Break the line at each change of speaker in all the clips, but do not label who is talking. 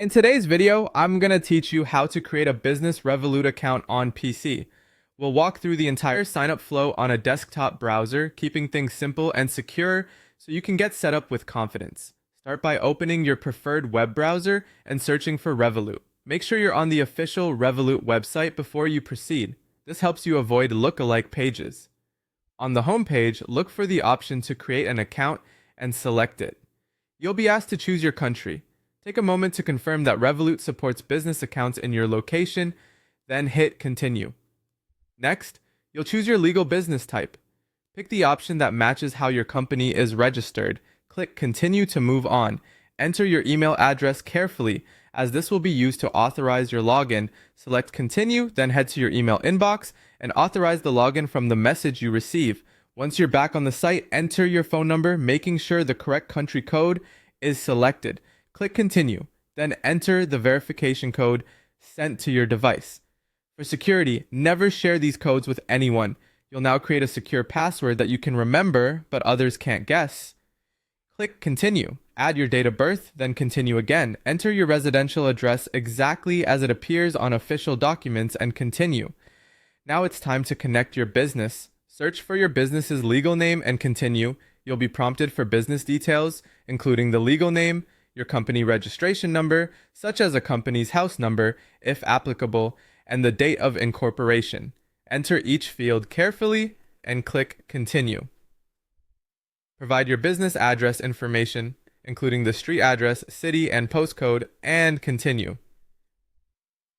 In today's video, I'm going to teach you how to create a business Revolut account on PC. We'll walk through the entire sign-up flow on a desktop browser, keeping things simple and secure so you can get set up with confidence. Start by opening your preferred web browser and searching for Revolut. Make sure you're on the official Revolut website before you proceed. This helps you avoid lookalike pages. On the home page, look for the option to create an account and select it. You'll be asked to choose your country. Take a moment to confirm that Revolut supports business accounts in your location, then hit Continue. Next, you'll choose your legal business type. Pick the option that matches how your company is registered. Click Continue to move on. Enter your email address carefully, as this will be used to authorize your login. Select Continue, then head to your email inbox and authorize the login from the message you receive. Once you're back on the site, enter your phone number, making sure the correct country code is selected. Click Continue, then enter the verification code sent to your device. For security, never share these codes with anyone. You'll now create a secure password that you can remember, but others can't guess. Click Continue. Add your date of birth, then continue again. Enter your residential address exactly as it appears on official documents and continue. Now it's time to connect your business. Search for your business's legal name and continue. You'll be prompted for business details, including the legal name, your company registration number, such as a company's house number, if applicable, and the date of incorporation. Enter each field carefully and click Continue. Provide your business address information, including the street address, city, and postcode, and continue.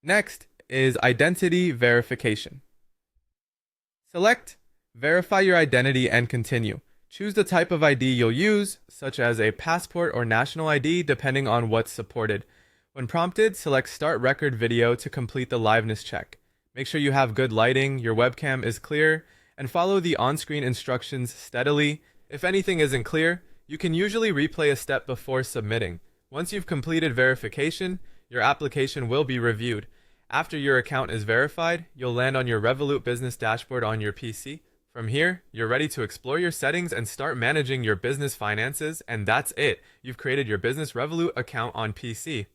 Next is identity verification. Select Verify your identity and continue. Choose the type of ID you'll use, such as a passport or national ID, depending on what's supported. When prompted, select Start Record Video to complete the liveness check. Make sure you have good lighting, your webcam is clear, and follow the on-screen instructions steadily. If anything isn't clear, you can usually replay a step before submitting. Once you've completed verification, your application will be reviewed. After your account is verified, you'll land on your Revolut business dashboard on your PC. From here, you're ready to explore your settings and start managing your business finances, and that's it. You've created your business Revolut account on PC.